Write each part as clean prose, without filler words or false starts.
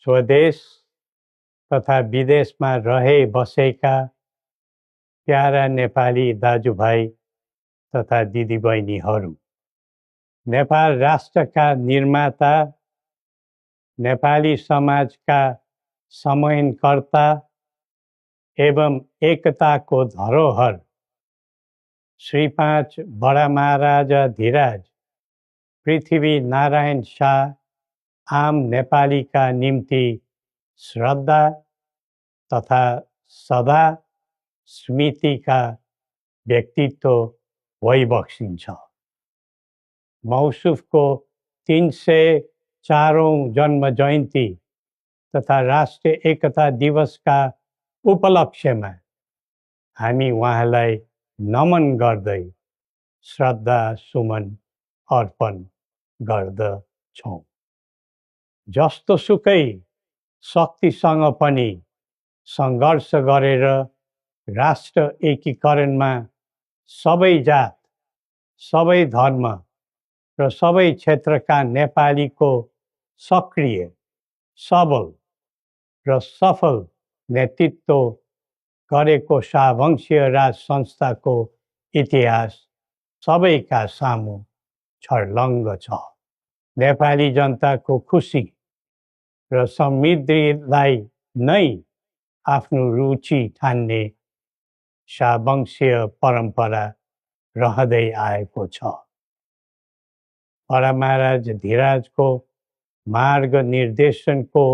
स्वदेश तथा विदेशमा रहे बसेका प्यारा नेपाली दाजुभाइ तथा दिदीबहिनीहरू, नेपाल राष्ट्रका निर्माता, नेपाली समाजका समन्वयकर्ता एवं एकताको धरोहर श्री 5 बडा महाराजा धीराज पृथ्वी नारायण शाह आम नेपालीका निम्ति श्रद्धा तथा सदा स्मृतिका व्यक्तित्व भइबक्सिन्छ। मौसुफको 304औं जन्म जयन्ती तथा राष्ट्रिय एकता दिवसका उपलक्ष्यमा हामी उहाँलाई नमन गर्दै श्रद्धा सुमन अर्पण गर्दछौँ। जस्तोसुकै शक्तिसँग पनि सङ्घर्ष गरेर राष्ट्र एकीकरणमा सबै जात, सबै धर्म र सबै क्षेत्रका नेपालीको सक्रिय, सबल र सफल नेतृत्व गरेको शाहवंशीय राज संस्थाको इतिहास सबैका सामु छर्लङ्ग छ। नेपाली जनताको खुसी र समृद्धिलाई नै आफ्नो रुचि ठान्ने शाहवंशीय परम्परा रहँदै आएको छ। बडा महाराज धीराजको मार्ग निर्देशनको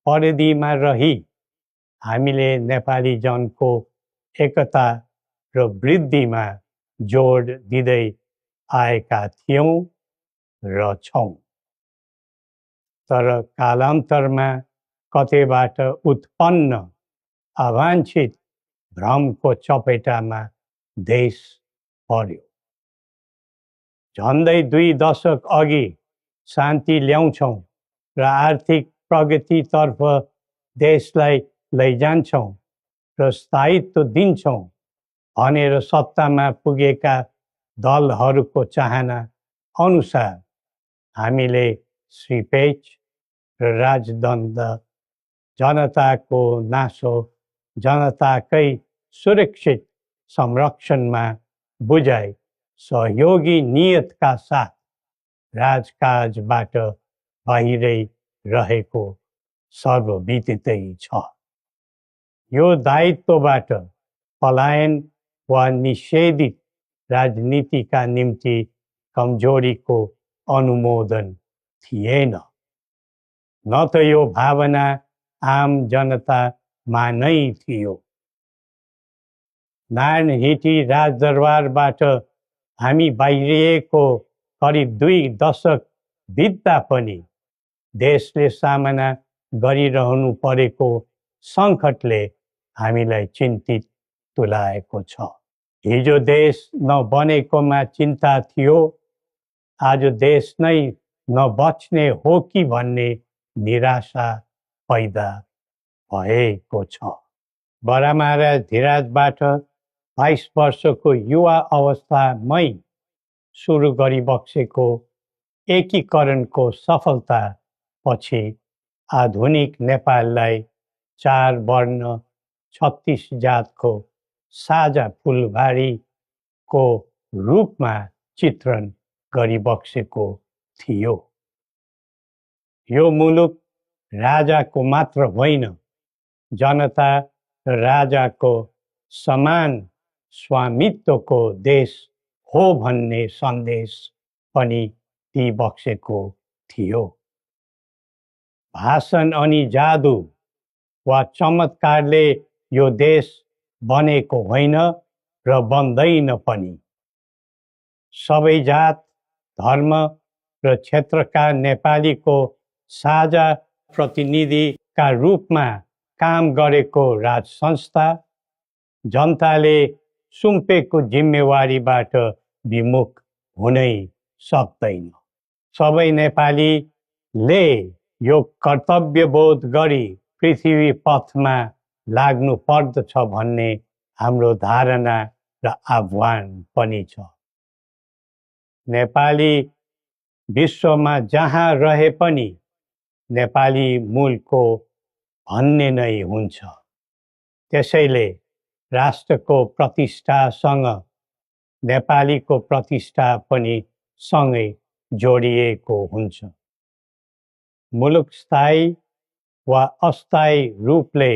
परिधिमा रही हामीले नेपाली जनको एकता र वृद्धिमा जोड दिँदै आएका थियौँ र छौँ। तर कालान्तरमा कतैबाट उत्पन्न अवाञ्छित भ्रमको चपेटामा देश पर्यो। झन्डै 2 दशक अघि शान्ति ल्याउँछौँ र आर्थिक प्रगतितर्फ देशलाई लैजान्छौँ र स्थायित्व दिन्छौँ भनेर सत्तामा पुगेका दलहरूको चाहना अनुसार हामीले श्री 5 र राजदण्ड जनताको नासो जनताकै सुरक्षित संरक्षणमा बुझाइ सहयोगी नियतका साथ राजकाजबाट बाहिरै रहेको सर्वविदितै छ। यो दायित्वबाट पलायन वा निषेधित राजनीतिका निम्ति कमजोरीको अनुमोदन थिएन, न त यो भावना आम जनतामा नै थियो। नारायणहिटी राजदरबारबाट हामी बाहिरिएको करिब 2 दशक बित्दा पनि देशले सामना गरिरहनु परेको सङ्कटले हामीलाई चिन्तित तुल्याएको छ। हिजो देश नबनेकोमा चिन्ता थियो, आज देश नै नबच्ने हो कि भन्ने निराशा पैदा भएको छ। बडा महाराज धीराजबाट 22 वर्षको युवा अवस्थामै सुरु गरिबक्सेको एकीकरणको सफलता पछि आधुनिक नेपाललाई 4 वर्ण 36 जातको साझा फुलबारीको रूपमा चित्रण गरिबक्सेको थियो। यो मुलुक राजाको मात्र होइन, जनता र राजाको समान स्वामित्वको देश हो भन्ने सन्देश पनि दिइबक्सेको थियो। भाषण अनि जादु वा चमत्कारले यो देश बनेको होइन र बन्दैन पनि। सबै जात, धर्म र क्षेत्रका नेपालीको साझा प्रतिनिधिका रूपमा काम गरेको राज संस्था जनताले सुम्पेको जिम्मेवारीबाट विमुख हुनै सक्दैन। सबै नेपालीले यो कर्तव्यबोध गरी पृथ्वी पथमा लाग्नु पर्दछ भन्ने हाम्रो धारणा र आह्वान पनि छ। नेपाली विश्वमा जहाँ रहे पनि नेपाली मूलको भन्ने नै हुन्छ। त्यसैले राष्ट्रको प्रतिष्ठासँग नेपालीको प्रतिष्ठा पनि सँगै जोडिएको हुन्छ। मुलुक स्थायी वा अस्थायी रूपले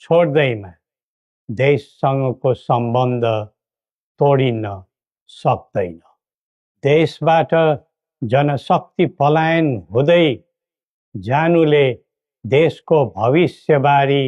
छोड्दैमा देशसँगको सम्बन्ध तोडिन सक्दैन। देशबाट जनशक्ति पलायन हुँदै जानुले देशको भविष्यबारे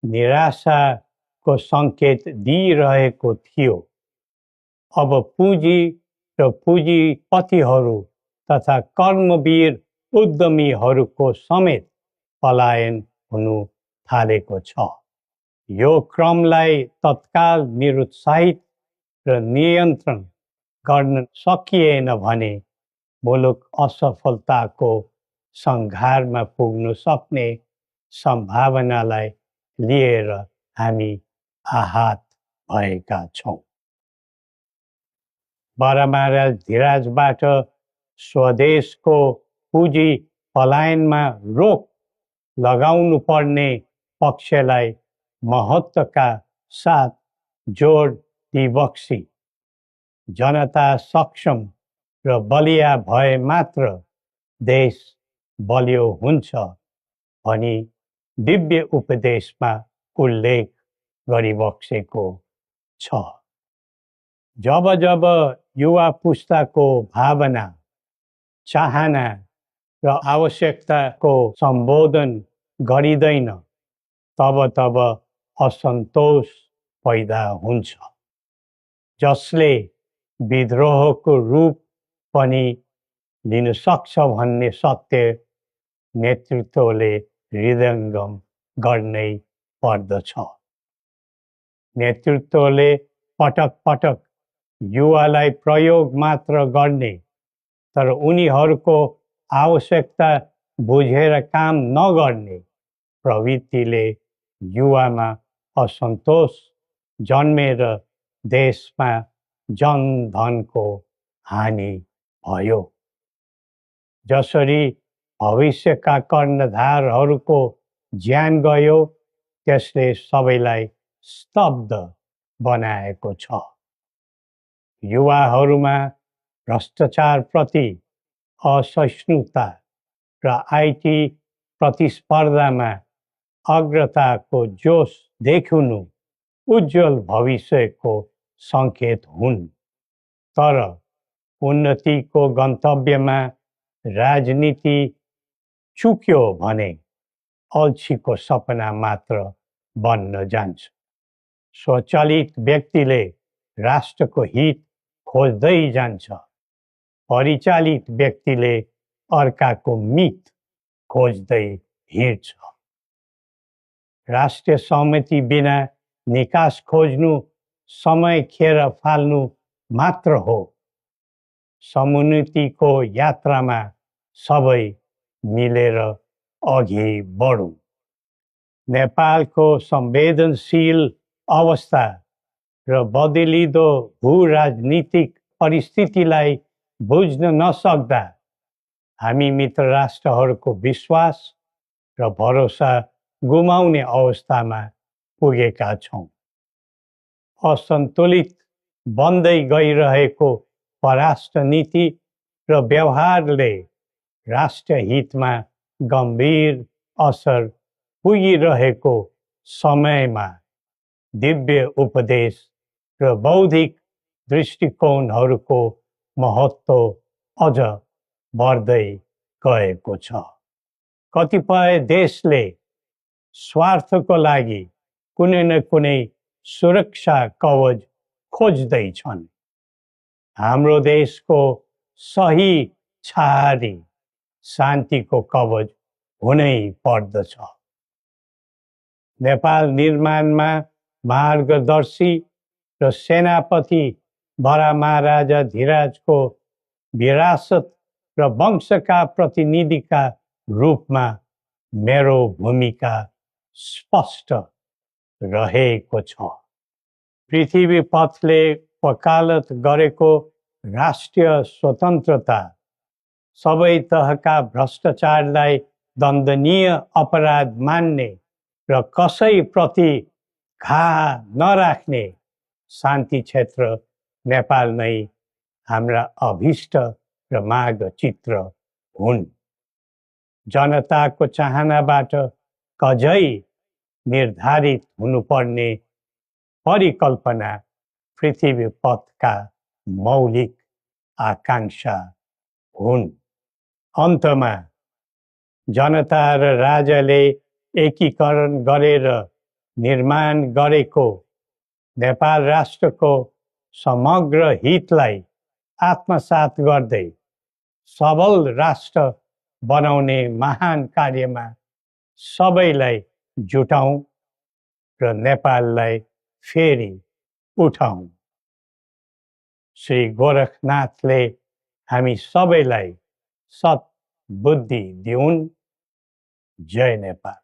निराशाको सङ्केत दिइरहेको थियो। अब पुँजी र पुँजीपतिहरू तथा कर्मवीर उद्यमीहरूको समेत पलायन हुनु थालेको छ। यो क्रमलाई तत्काल निरुत्साहित र नियन्त्रण गर्न सकिएन भने मुलुक असफलताको सङ्घारमा पुग्न सक्ने सम्भावनालाई लिएर हामी आहत भएका छौँ। बरामारा धिराजबाट स्वदेशको पुँजी पलायनमा रोक लगाउनु पर्ने पक्षलाई महत्त्वका साथ जोड दिबक्सी जनता सक्षम र बलिया भए मात्र देश बलियो हुन्छ भनी दिव्य उपदेशमा उल्लेख गरिबक्सेको छ। जब जब युवा पुस्ताको भावना, चाहना र आवश्यकताको सम्बोधन गरिँदैन तब तब असन्तोष पैदा हुन्छ, जसले विद्रोहको रूप पनि लिन सक्छ भन्ने सत्य नेतृत्वले हृदयङ्गम गर्नै पर्दछ। नेतृत्वले पटक पटक युवालाई प्रयोग मात्र गर्ने तर उनीहरूको आवश्यकता बुझेर काम नगर्ने प्रवृत्तिले युवामा असन्तोष जन्मेर देशमा जनधनको हानि भयो। जसरी भविष्यका कर्णधारहरूको ज्यान गयो त्यसले सबैलाई स्तब्ध बनाएको छ। युवाहरूमा भ्रष्टाचारप्रति असहिष्णुता र आइटी प्रतिस्पर्धामा अग्रताको जोश देखिनु उज्जवल भविष्यको सङ्केत हुन्। तर उन्नतिको गन्तव्यमा राजनीति चुक्यो भने अल्छीको सपना मात्र बन्न जान्छ। स्वचालित व्यक्तिले राष्ट्रको हित खोज्दै जान्छ, परिचालित व्यक्तिले अर्काको मित खोज्दै हिँड्छ। राष्ट्रिय सहमति बिना निकास खोज्नु समय खेर फाल्नु मात्र हो। समुन्नतिको यात्रामा सबै मिलेर अघि बढौँ। नेपालको संवेदनशील अवस्था र बदलिँदो भू-राजनीतिक परिस्थितिलाई बुझ्न नसक्दा हामी मित्र राष्ट्रहरूको विश्वास र भरोसा गुमाउने अवस्थामा पुगेका छौँ। असन्तुलित बन्दै गइरहेको परराष्ट्र नीति र व्यवहारले राष्ट्रिय हितमा गम्भीर असर पुगिरहेको समयमा दिव्य उपदेश र बौद्धिक दृष्टिकोणहरूको महत्त्व अझ बढ्दै गएको छ। कतिपय देशले स्वार्थको लागि कुनै न कुनै सुरक्षा कवच खोज्दैछन्। हाम्रो देशको सही छहारी शान्तिको कवच हुनै पर्दछ। नेपाल निर्माणमा मार्गदर्शी र सेनापति बरामाराजा धिराजको विरासत र वंशका प्रतिनिधिका रूपमा मेरो भूमिका स्पष्ट रहेको छ। पृथ्वी पथले वकालत गरेको राष्ट्रिय स्वतन्त्रता सबै तहका भ्रष्टाचारलाई दण्डनीय अपराध मान्ने र कसैप्रति घाह नराख्ने शान्ति क्षेत्र नेपाल नै हाम्रा अभिष्ट र मागचित्र हुन्। जनताको चाहनाबाट कझै निर्धारित हुनुपर्ने परिकल्पना पृथ्वी पथका मौलिक आकांक्षा हुन्। अन्तमा जनता र राजाले एकीकरण गरेर निर्माण गरेको नेपाल राष्ट्रको समग्र हितलाई आत्मसात गर्दै सबल राष्ट्र बनाउने महान कार्यमा सबैलाई जुटौँ र नेपाललाई फेरि उठाउँ। श्री गोरखनाथले हामी सबैलाई सत् बुद्धि दिउन्। जय नेपाल।